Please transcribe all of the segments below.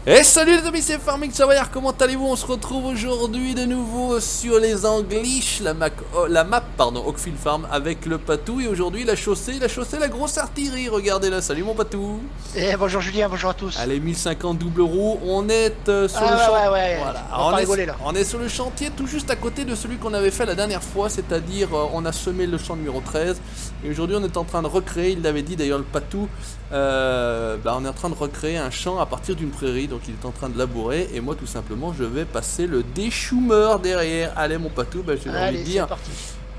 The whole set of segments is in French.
Et salut les amis, c'est Farming Savoyard, comment allez-vous? On se retrouve aujourd'hui de nouveau sur les Anglish, la map, Oakfield Farm avec le Patou. Et aujourd'hui la chaussée, la grosse artillerie, regardez-la, salut mon Patou. Et bonjour Julien, bonjour à tous. Allez, 1050 double roue, on est sur le chantier. Ouais. Voilà. On va rigoler là. On est sur le chantier tout juste à côté de celui qu'on avait fait la dernière fois, c'est-à-dire on a semé le champ numéro 13. Et aujourd'hui on est en train de recréer, il l'avait dit d'ailleurs le Patou, on est en train de recréer un champ à partir d'une prairie. Donc il est en train de labourer et moi tout simplement je vais passer le déchoumer derrière. Allez mon Patou, j'ai envie de dire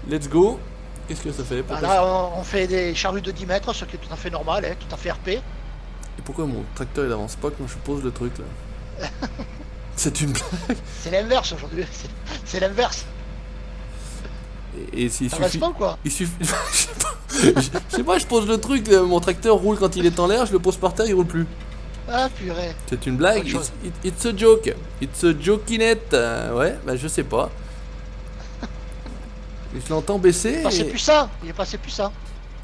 let's go. Qu'est-ce que ça fait? Là on fait des charrues de 10 mètres, ce qui est tout à fait normal, hein, tout à fait RP. Et pourquoi mon tracteur il avance pas quand je pose le truc là? C'est une blague. C'est l'inverse aujourd'hui, c'est l'inverse. Et s'il suffit pas, quoi. Il suffit. Je sais pas, je pose le truc, mon tracteur roule quand il est en l'air, je le pose par terre, il roule plus. Ah purée. C'est une blague. It's a joke. It's a jokinette. Ouais, je sais pas. Je l'entends baisser. Il est passé plus ça.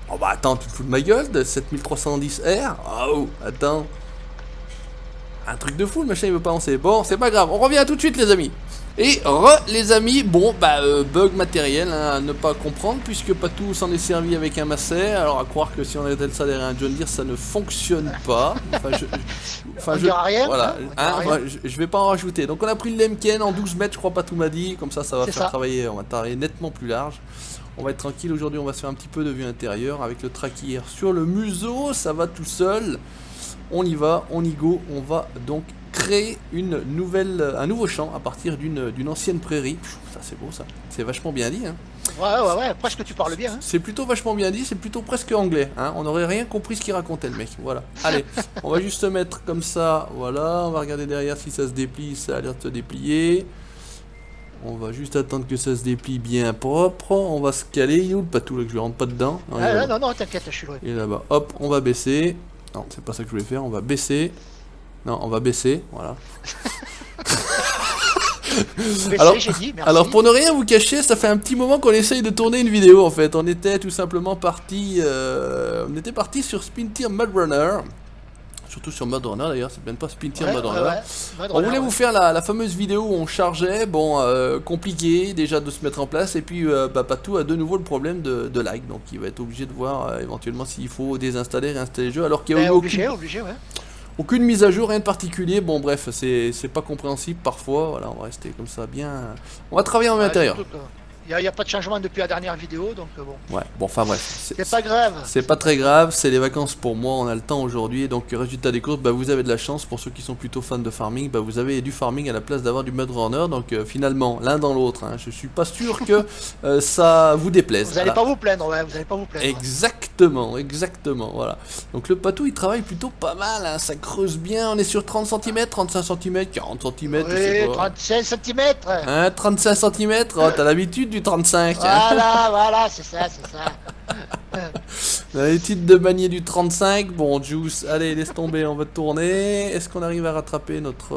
Oh bah attends, tu te fous de ma gueule de 7310R? Oh, attends. Un truc de fou, le machin il veut pas avancer. Bon, c'est pas grave, on revient tout de suite les amis. Et les amis, bon bug matériel à ne pas comprendre puisque Patou s'en est servi avec un masset. Alors à croire que si on était ça derrière un John Deere ça ne fonctionne pas. On dira rien. Voilà, je vais pas en rajouter. Donc on a pris le Lemken en 12 mètres, je crois Patou m'a dit. Comme ça va faire travailler, on va travailler nettement plus large. On va être tranquille aujourd'hui, on va se faire un petit peu de vue intérieure avec le traquier sur le museau, ça va tout seul. On y va, on y go, on va donc créer un nouveau champ à partir d'une ancienne prairie. Ça c'est beau ça, c'est vachement bien dit hein. Ouais, presque tu parles bien hein. C'est plutôt vachement bien dit, c'est plutôt presque anglais hein. On n'aurait rien compris ce qu'il racontait le mec, voilà. Allez, on va juste se mettre comme ça, voilà. On va regarder derrière si ça se déplie, ça a l'air de se déplier. On va juste attendre que ça se déplie bien propre. On va se caler, il est où le Patou là que je lui rentre pas dedans? Non, t'inquiète, je suis loin. Et là-bas, hop, on va baisser. Non, c'est pas ça que je voulais faire, on va baisser. Non, on va baisser, voilà. Alors pour ne rien vous cacher, ça fait un petit moment qu'on essaye de tourner une vidéo en fait. On était tout simplement parti sur Spintier Mudrunner. Surtout sur Mudrunner d'ailleurs, c'est même pas Spintier Mudrunner. On voulait vous faire la fameuse vidéo où on chargeait, compliqué déjà de se mettre en place. Et puis Patou a de nouveau le problème de lag. Donc il va être obligé de voir éventuellement s'il faut désinstaller, réinstaller le jeu. Alors qu'il y a aucune mise à jour, rien de particulier. Bon bref, c'est pas compréhensible parfois. Voilà, on va rester comme ça bien. On va travailler en intérieur. Il n'y a pas de changement depuis la dernière vidéo, donc bon. Ouais, bon, enfin bref. C'est pas grave. C'est pas très grave, c'est les vacances pour moi, on a le temps aujourd'hui. Donc, résultat des courses, vous avez de la chance. Pour ceux qui sont plutôt fans de farming, vous avez du farming à la place d'avoir du Mudrunner. Donc, finalement, l'un dans l'autre, hein, je suis pas sûr que ça vous déplaise. Vous allez pas vous plaindre, ouais, vous allez pas vous plaindre. Exactement, voilà. Donc, le Patou, il travaille plutôt pas mal, hein, ça creuse bien. On est sur 30 cm, 35 cm, 40 cm, je sais pas. 35 cm. Hein, 35 cm, oh, t'as l'habitude du 35. Voilà, c'est ça. L'habitude de manier du 35. Bon, Juice, allez, laisse tomber, on va tourner. Est-ce qu'on arrive à rattraper notre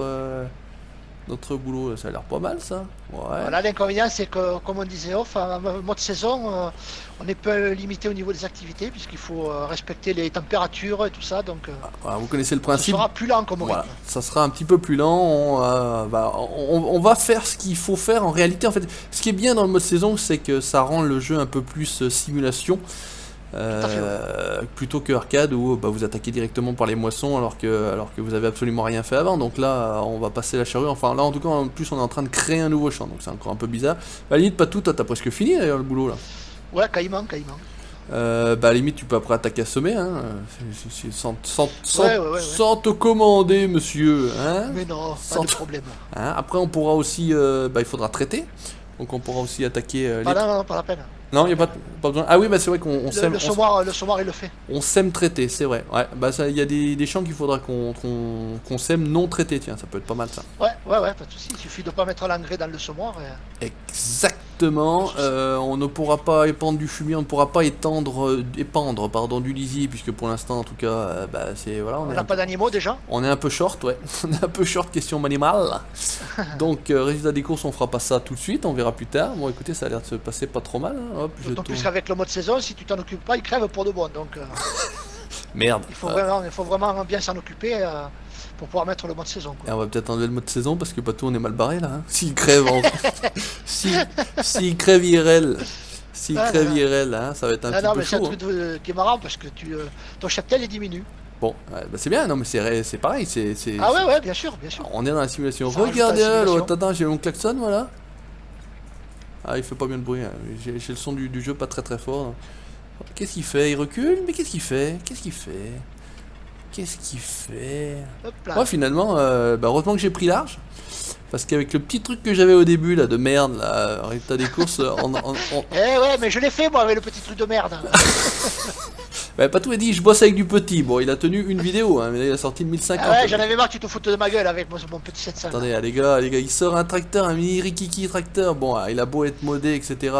boulot? Ça a l'air pas mal, ça. Ouais. Voilà, l'inconvénient, c'est que, comme on disait off, en mode saison, on est peu limité au niveau des activités, puisqu'il faut respecter les températures et tout ça, donc voilà, vous connaissez le principe. Ça sera plus lent comme rythme. Ça sera un petit peu plus lent. On va faire ce qu'il faut faire. En réalité, en fait, ce qui est bien dans le mode saison, c'est que ça rend le jeu un peu plus simulation. Plutôt que arcade où vous attaquez directement par les moissons alors que vous avez absolument rien fait avant. Donc là on va passer la charrue, enfin là en tout cas en plus on est en train de créer un nouveau champ, donc c'est encore un peu bizarre. À la limite Patou, t'as presque fini d'ailleurs le boulot là. Ouais, caïman. À la limite tu peux après attaquer à semer hein, sans te commander monsieur hein. Mais non, pas de problème hein. Après on pourra aussi il faudra traiter, donc on pourra aussi attaquer non, pas la peine. Non, il n'y a pas besoin. Ah oui, c'est vrai qu'on sème. Le semoir, il le fait. On sème traité, c'est vrai. Ouais, il y a des champs qu'il faudra qu'on sème non traité. Tiens, ça peut être pas mal ça. Ouais, pas de soucis. Il suffit de pas mettre l'engrais dans le semoir. Exactement. On ne pourra pas épandre du fumier, on ne pourra pas épandre du lisier, puisque pour l'instant, en tout cas, c'est voilà. On n'a pas d'animaux déjà. On est un peu short, ouais. On est un peu short question animale. Donc, résultat des courses, on fera pas ça tout de suite. On verra plus tard. Bon, écoutez, ça a l'air de se passer pas trop mal. Hein. Hop, d'autant plus qu'avec le mode saison, si tu t'en occupes pas, il crève pour de bon. Donc merde. Il faut vraiment bien s'en occuper. pour pouvoir mettre le mode saison. Et Quoi. on va peut-être enlever le mode saison parce que Patou on est mal barré là. Hein. S'il crève, s'il crève IRL, hein, ça va être un petit non, peu mais c'est chaud. un truc qui est marrant parce que ton cheptel il diminue. Bon, bah c'est bien, non mais c'est pareil, Ah ouais, bien sûr, bien sûr. On est dans la simulation. Ça rajoute Regardez, à la simulation. attends, j'ai mon klaxon, voilà. Ah, il fait pas bien de bruit, hein. J'ai le son du jeu pas très fort. Qu'est-ce qu'il fait? Il recule? Mais qu'est-ce qu'il fait? Hop là. Ouais, finalement, heureusement que j'ai pris large. Parce qu'avec le petit truc que j'avais au début, là, de merde, là, en résultat des courses, Eh ouais, mais je l'ai fait moi avec le petit truc de merde. Bah, Patou a dit, je bosse avec du petit. Bon, il a tenu une vidéo, hein, mais là, il a sorti le 1050. Ah ouais, j'en avais marre que tu te foutes de ma gueule avec mon petit 700. Attendez, les gars, il sort un tracteur, un mini Rikiki tracteur. Bon, il a beau être modé, etc.,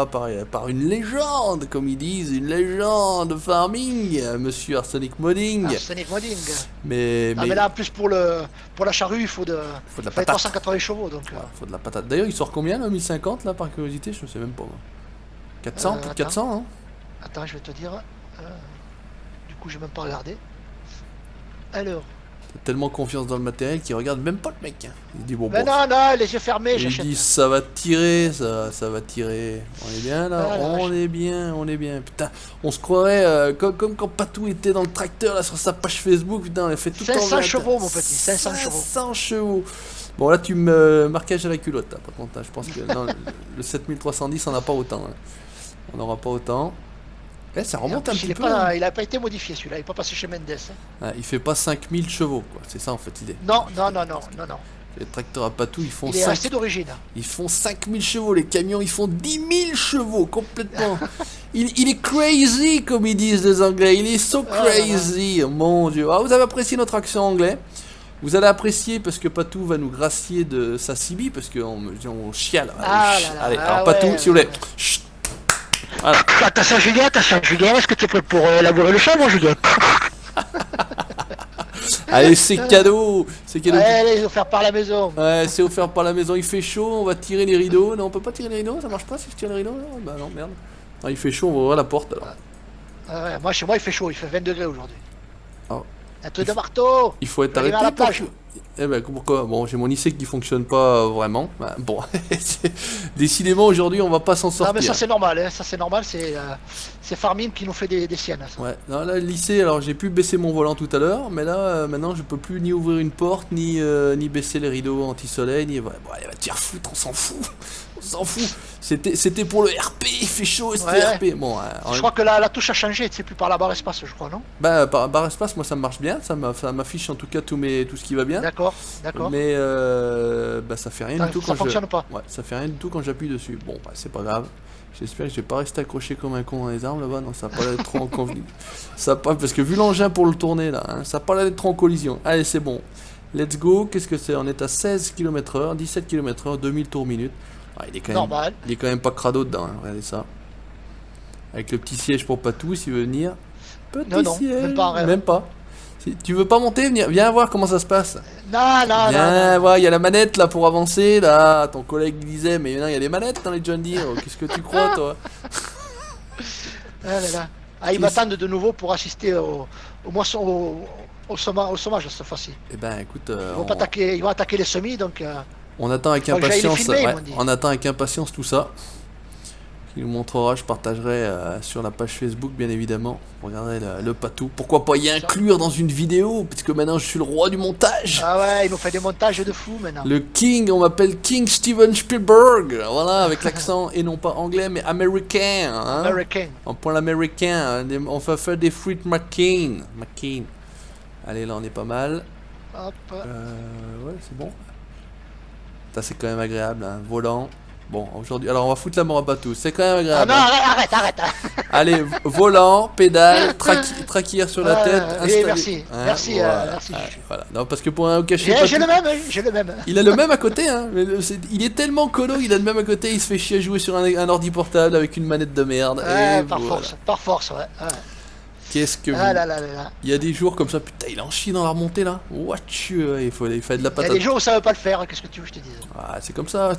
par une légende, comme ils disent, une légende farming, monsieur Arsenic Modding. Arsenic Modding. Mais là, en plus, pour la charrue, il faut de la patate. 380 chevaux. Donc, ouais, faut de la patate. D'ailleurs, il sort combien, là, 1050, là, par curiosité? Je ne sais même pas. 400, plus de 400, hein? Attends, je vais te dire. Du coup, je vais même pas regarder. Alors. T'as tellement confiance dans le matériel qu'il regarde même pas le mec. Hein. Il dit bon, mais non, les yeux fermés, il j'achète. dit ça va tirer, ça va tirer. On est bien là, on est bien. Putain, on se croirait comme quand Patou était dans le tracteur là sur sa page Facebook. Putain, on a fait tout 500 chevaux, mon petit, 500 chevaux. 500 chevaux. Bon, là, tu me marquage à la culotte. Là, par contre, je pense que non, le 7310, on n'a pas autant. Hein. On n'aura pas autant. Eh, ça remonte un petit peu. Il n'a pas été modifié celui-là, il n'est pas passé chez Mendes. Hein. Ah, il fait pas 5000 chevaux, quoi. C'est ça en fait l'idée. Non. Les tracteurs à Patou, ils font il est resté d'origine. Ils font 5000 chevaux, les camions, ils font 10 000 chevaux, complètement. il est crazy, comme ils disent les Anglais. Il est so crazy, mon Dieu. Ah, vous avez apprécié notre accent anglais. Vous allez apprécier parce que Patou va nous gracier de sa CB, parce qu'on chiale. Allez, alors Patou, s'il vous plaît. Chut. Voilà. Attention Julien, est-ce que tu es prêt pour labourer le champ, mon Julien? Allez, c'est cadeau. Allez, offert par la maison. Ouais, c'est offert par la maison. Il fait chaud, on va tirer les rideaux. Non, on peut pas tirer les rideaux, ça marche pas si je tire les rideaux. Non, bah non, merde. Non, il fait chaud, on va ouvrir la porte alors. Ouais, moi, chez moi, il fait chaud, il fait 20 degrés aujourd'hui. Oh. Un truc de marteau. Il faut être arrêté pour... Eh ben pourquoi? Bon, j'ai mon IC qui fonctionne pas vraiment. Ben, bon, décidément aujourd'hui on va pas s'en sortir. Non mais ça c'est normal, hein. Ça c'est normal, c'est Farming qui nous fait des siennes. Ça. Ouais, non, là le lycée, alors j'ai pu baisser mon volant tout à l'heure, mais là maintenant je peux plus ni ouvrir une porte, ni baisser les rideaux anti-soleil, ni... Ouais, bon, allez, va te faire foutre, on s'en fout. C'était pour le RP, il fait chaud, c'était RP. Bon, je crois que la touche a changé, c'est plus par la barre espace, je crois, non? Bah, par barre espace, moi ça marche bien, ça m'affiche en tout cas tout ce qui va bien. D'accord. Mais bah, ça fait rien du tout quand fonctionne pas. Ouais, ça fait rien du tout quand j'appuie dessus. Bon, bah, c'est pas grave. J'espère que je vais pas rester accroché comme un con dans les arbres là-bas. Non, ça va pas l'air d'être trop en collision. Parce que vu l'engin pour le tourner là, hein, ça va pas l'air d'être trop en collision. Allez, c'est bon. Let's go. Qu'est-ce que c'est? On est à 16 km/h, 17 km/h, 2000 tours minute. Ah, il est quand même pas crado dedans, hein. Regardez ça. Avec le petit siège pour Patou s'il veut venir. Non, siège. Même pas. Tu veux pas monter, viens voir comment ça se passe. Non. Viens voir, il y a la manette là pour avancer. Là, ton collègue disait, mais non, il y a des manettes dans les John Deere. Qu'est-ce que tu crois, toi? Ils m'attendent de nouveau pour assister au sommage cette fois-ci. Eh ben, écoute, ils vont attaquer les semis, donc. On attend avec impatience. On attend avec impatience tout ça. Il nous montrera, je partagerai sur la page Facebook bien évidemment. Regardez le Patou. Pourquoi pas y inclure dans une vidéo, puisque maintenant je suis le roi du montage. Ah ouais, il nous fait des montages de fou maintenant. Le King, on m'appelle King Steven Spielberg. Voilà, avec l'accent et non pas anglais mais américain. Hein. Américain. On prend l'américain. On va faire des frites McCain. Allez, là on est pas mal. Hop. Ouais, c'est bon. Ça c'est quand même agréable, hein. Volant. Bon, aujourd'hui, alors on va foutre la mort à Patou, c'est quand même agréable. Ah non, arrête. Allez, volant, pédale, traquière sur la tête. Oui, merci. Hein, merci. Voilà. Non, parce que pour un cacher. J'ai le même. Il a le même à côté, hein. Mais il est tellement colo, il a le même à côté, il se fait chier à jouer sur un ordi portable avec une manette de merde. Ouais, et par force, ouais. Qu'est-ce que Ah vous... là là là là. Il y a des jours comme ça, putain, il en chie dans la remontée là. What il faut de la Il y a patate. des jours où ça veut pas le faire, qu'est-ce que tu veux que je te dise? Ah, c'est comme ça, mais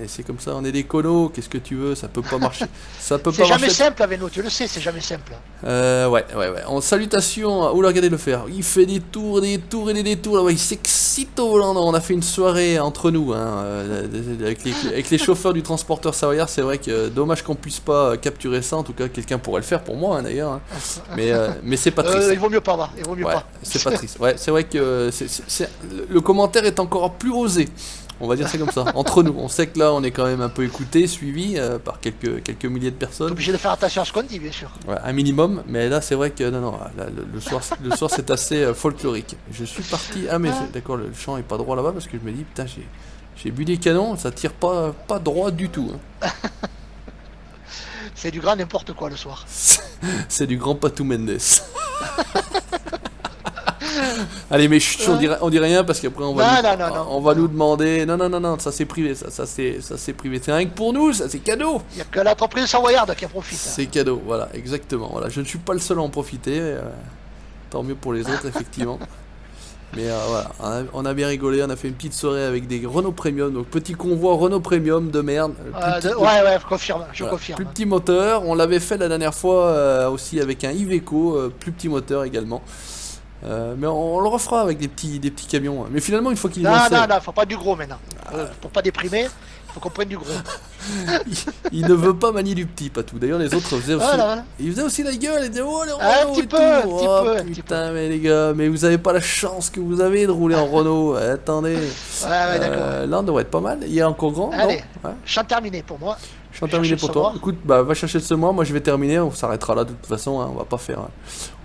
c'est comme ça, on est des colos, qu'est-ce que tu veux, ça peut pas marcher. Ça peut C'est pas jamais marcher. simple avec nous, tu le sais, c'est jamais simple. Ouais. En salutation, oh là, regardez le faire. Il fait des tours et des détours. Là, ouais, il s'excite au volant. On a fait une soirée entre nous, hein, avec les chauffeurs du transporteur savoyard. C'est vrai que dommage qu'on puisse pas capturer ça. En tout cas, quelqu'un pourrait le faire pour moi, hein, d'ailleurs. Hein. Mais c'est pas triste. Il vaut mieux pas, va. Il vaut mieux Ouais, pas. c'est pas triste. Ouais, c'est vrai que le commentaire est encore plus osé. On va dire c'est comme ça. Entre nous, on sait que là, on est quand même un peu écouté, suivi par quelques milliers de T'es personnes. obligé de faire attention à ce qu'on dit, bien sûr. Ouais, un minimum, mais là c'est vrai que non, là, le soir c'est assez folklorique. Je suis parti. Ah mais d'accord, le champ est pas droit là-bas parce que je me dis putain j'ai bu des canons, ça tire pas droit du tout. Hein. C'est du grand n'importe quoi le soir. C'est du grand Patou Mendes. Allez mais chut, on dit rien parce qu'après on va nous demander. Non, ça c'est privé, ça c'est privé. C'est rien que pour nous, ça c'est cadeau. Il n'y a que l'entreprise savoyarde qui en profite. C'est cadeau, voilà, exactement. Voilà, je ne suis pas le seul à en profiter. Tant mieux pour les autres, effectivement. Mais voilà, on a bien rigolé, on a fait une petite soirée avec des Renault Premium, donc petit convoi Renault Premium de merde. Ouais, je confirme. Plus petit moteur, on l'avait fait la dernière fois aussi avec un Iveco, plus petit moteur également. Mais on le refera avec des petits camions. Mais finalement, une fois qu'il est lancé... Non, faut pas du gros maintenant. Pour pas déprimer, faut qu'on prenne du gros. il ne veut pas manier du petit, pas tout. D'ailleurs, les autres faisaient aussi. Voilà. Ils faisaient aussi la gueule, ils disaient oh les Renault et tout. Un petit peu. Mais les gars, mais vous avez pas la chance que vous avez de rouler en Renault. Attendez. Ouais, d'accord. Là, on devrait être pas mal. Il est encore grand. Allez, non champ terminé pour moi. Je suis terminé pour toi. Écoute, va chercher le semoir. Moi, je vais terminer. On s'arrêtera là de toute façon. Hein.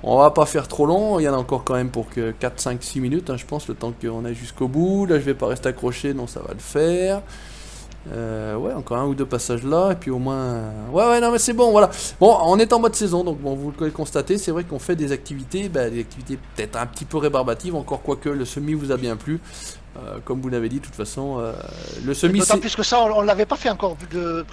On va pas faire trop long. Il y en a encore quand même pour que 4, 5, 6 minutes. Hein, je pense le temps qu'on aille jusqu'au bout. Là, je vais pas rester accroché. Non, ça va le faire. Ouais, encore un ou deux passages là. Et puis au moins. Ouais, non, mais c'est bon. Voilà. Bon, on est en mode saison. Donc, bon, vous le constatez. C'est vrai qu'on fait des activités. Des activités peut-être un petit peu rébarbatives. Encore quoique le semi vous a bien plu. Comme vous l'avez dit, de toute façon, le semi. D'autant plus que ça, on l'avait pas fait encore, de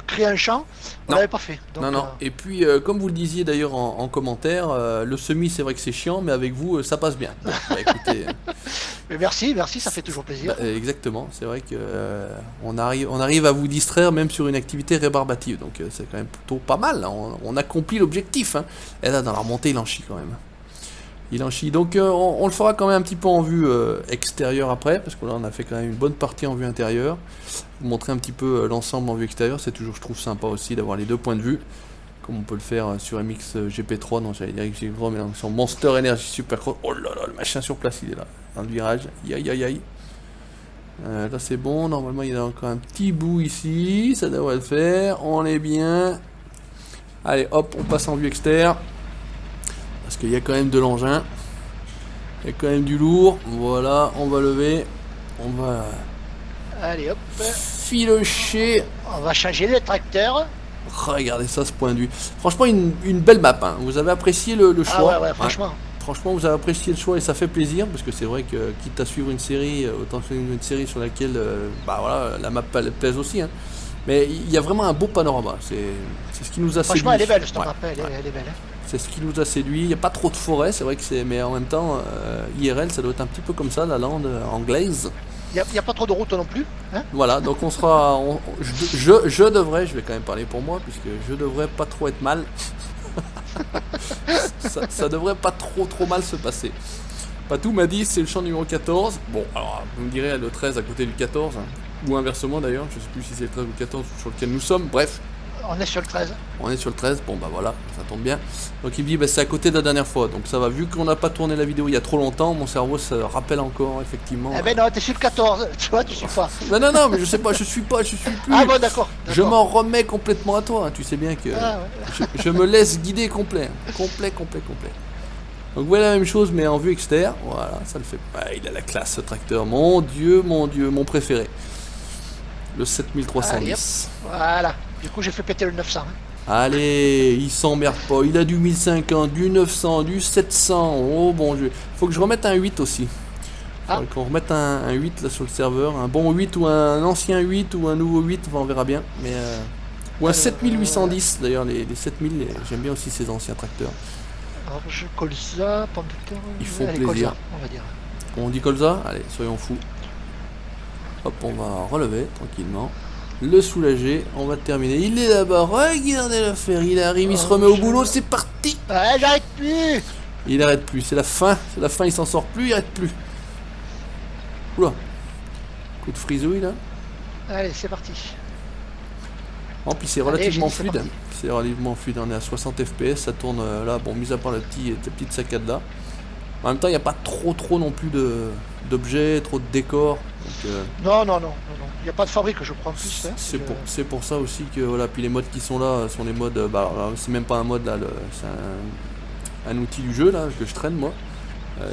créer un champ, on l'avait pas fait. Donc, non. Et puis, comme vous le disiez d'ailleurs en commentaire, le semi, c'est vrai que c'est chiant, mais avec vous, ça passe bien. Bon, écoutez. Mais merci, ça fait toujours plaisir. Exactement, c'est vrai que on arrive à vous distraire même sur une activité rébarbative, donc c'est quand même plutôt pas mal. Hein. On accomplit l'objectif. Hein. Et là, dans la remontée, il en chie quand même. Il en chie. Donc on le fera quand même un petit peu en vue extérieure après, parce que là on a fait quand même une bonne partie en vue intérieure. Vous montrer un petit peu l'ensemble en vue extérieure, c'est toujours, je trouve, sympa aussi d'avoir les deux points de vue, comme on peut le faire sur MX GP3, non j'allais dire GP3, mais non, sur Monster Energy Supercross. Oh là là, le machin sur place, il est là, dans le virage. Aïe. Là c'est bon, normalement il y a encore un petit bout ici, ça devrait le faire, on est bien. Allez hop, on passe en vue extérieure. Parce qu'il y a quand même de l'engin. Il y a quand même du lourd. Voilà, on va lever. On va... Allez hop. Filocher. On va changer le tracteur. Regardez ça, ce point de vue. Franchement, une belle map. Hein. Vous avez apprécié le choix. Ah ouais, franchement. Franchement, vous avez apprécié le choix et ça fait plaisir. Parce que c'est vrai que, quitte à suivre une série, autant faire une série sur laquelle la map plaise aussi. Hein. Mais il y a vraiment un beau panorama. C'est ce qui nous a séduit. Franchement, elle est belle, je te rappelle. Elle est belle. Hein. C'est ce qui nous a séduit. Il n'y a pas trop de forêt, c'est vrai que c'est. Mais en même temps, IRL, ça doit être un petit peu comme ça, la lande anglaise. Il n'y a pas trop de route non plus. Hein, voilà, donc on sera. Je devrais, je vais quand même parler pour moi, puisque je devrais pas trop être mal. ça devrait pas trop mal se passer. Patou m'a dit c'est le champ numéro 14. Bon, alors vous me direz le 13 à côté du 14, hein, ou inversement d'ailleurs, je sais plus si c'est le 13 ou le 14 sur lequel nous sommes, bref. On est sur le 13. On est sur le 13, bon bah voilà, ça tombe bien. Donc il me dit c'est à côté de la dernière fois, donc ça va, vu qu'on n'a pas tourné la vidéo il y a trop longtemps, mon cerveau se rappelle encore effectivement. Eh ben non, t'es sur le 14, tu vois, tu suis pas. Non, mais je sais pas, je suis plus. Ah bon, d'accord. Je m'en remets complètement à toi, hein. Tu sais bien que je me laisse guider complet. Donc voilà la même chose mais en vue externe, voilà, ça le fait. Il a la classe ce tracteur, mon dieu, mon préféré. Le 7310. Voilà. Du coup, j'ai fait péter le 900. Hein. Allez, il s'emmerde pas. Il a du 1050, du 900, du 700. Oh bon Dieu. Faut que je remette un 8 aussi. Faut qu'on remette un 8 là sur le serveur. Un bon 8 ou un ancien 8 ou un nouveau 8. Enfin, on verra bien. Mais, ou un 7810. D'ailleurs, les 7000, j'aime bien aussi ces anciens tracteurs. Orge, colza, pomme de terre. Ils font allez, plaisir. Colza, on va dire. On dit colza? Allez, soyons fous. Hop, on va relever tranquillement. Le soulager, on va terminer. Il est là-bas, regardez le fer, il arrive, il se remet au boulot, c'est parti. Ouais, j'arrête plus. Il arrête plus, c'est la fin, il s'en sort plus, il arrête plus. Oula, coup de frisouille là. Allez, c'est parti. Oh, puis c'est Allez, relativement j'ai dit, c'est fluide. parti. C'est relativement fluide, on est à 60 fps, ça tourne là, bon, mis à part la petite saccade là. En même temps, il n'y a pas trop non plus d'objets, trop de décors. Donc, Non. Il n'y a pas de fabrique, je crois, en plus. Hein. c'est pour ça aussi que voilà, puis les modes qui sont là sont les modes, bah, alors là, c'est même pas un mode là, c'est un outil du jeu là que je traîne moi.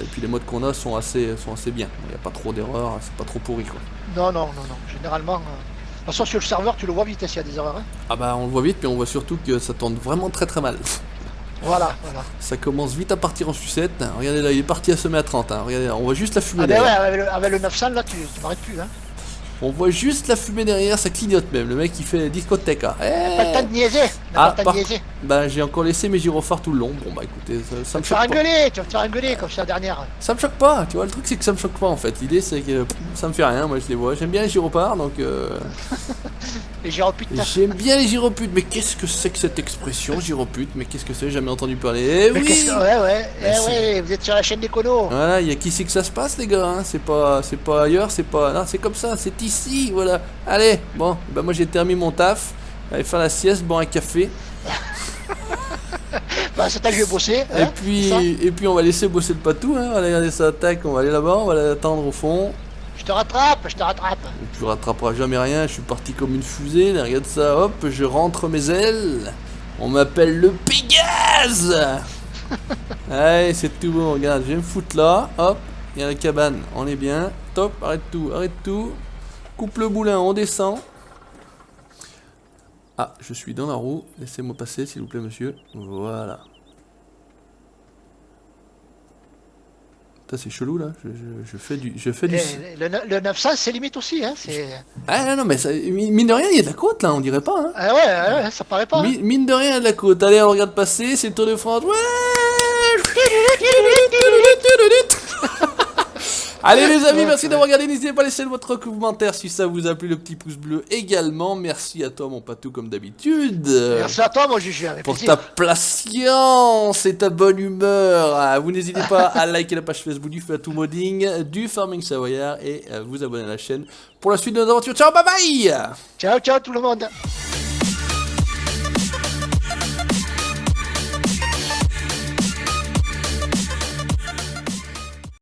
Et puis les modes qu'on a sont assez bien. Il n'y a pas trop d'erreurs, c'est pas trop pourri quoi. Non. Généralement. De toute façon, sur le serveur, tu le vois vite hein, s'il y a des erreurs. Hein. Ah bah on le voit vite, mais on voit surtout que ça tourne vraiment très mal. Voilà. Ça commence vite à partir en sucette. Regardez là, il est parti à semer à 30. Hein. Regardez là, on voit juste la fumée Ah ben derrière. ouais, avec le 900 là, tu m'arrêtes plus. Hein. On voit juste la fumée derrière, ça clignote même. Le mec il fait discothèque. Hein. Pas le temps de niaiser. Bah j'ai encore laissé mes gyrophares tout le long. Bon bah écoutez, ça me choque pas. Tu vas te faire engueuler comme c'est la dernière. Ça me choque pas, tu vois, le truc c'est que ça me choque pas en fait. L'idée c'est que ça me fait rien, moi je les vois. J'aime bien les gyrophares donc. Les gyroputes. J'aime bien les gyroputes, mais qu'est-ce que c'est que cette expression gyropute? Mais qu'est-ce que c'est? Jamais entendu parler. Eh mais oui. Ouais, vous êtes sur la chaîne d'Econo. Voilà, il y a qui c'est que ça se passe les gars, hein. C'est pas ailleurs, c'est pas. Non, c'est comme ça, c'est ici, voilà. Allez, bon, bah moi j'ai terminé mon taf. Allez faire la sieste, boire un café. Bah c'est à que je vais bosser. Hein, et puis on va laisser bosser le patou, hein. Allez, regarder ça attaque, on va aller là-bas, on va l'attendre au fond. Je te rattrape. Tu rattraperas jamais rien, je suis parti comme une fusée, là, regarde ça, hop, je rentre mes ailes. On m'appelle le Pégase. Allez, c'est tout bon, regarde, je vais me foutre là, hop, il y a la cabane, on est bien, top, arrête tout. Coupe le boulin, on descend. Ah, je suis dans la roue, laissez-moi passer s'il vous plaît monsieur, voilà. C'est chelou là, je fais du... Le 900 c'est limite aussi hein, Ah non mais ça, mine de rien il y a de la côte là, on dirait pas hein. Ah ouais, ça paraît pas. Mine de rien il y a de la côte, allez on regarde passer, c'est le Tour de France, ouais. Allez les amis, merci d'avoir regardé, n'hésitez pas à laisser votre commentaire si ça vous a plu, le petit pouce bleu également. Merci à toi mon patou comme d'habitude. Merci à toi mon Juju, avec pour plaisir. ta patience et ta bonne humeur. Vous n'hésitez pas à liker la page Facebook du Fatou Modding, du Farming Savoyard et vous abonner à la chaîne pour la suite de nos aventures. Ciao, bye bye. Ciao tout le monde.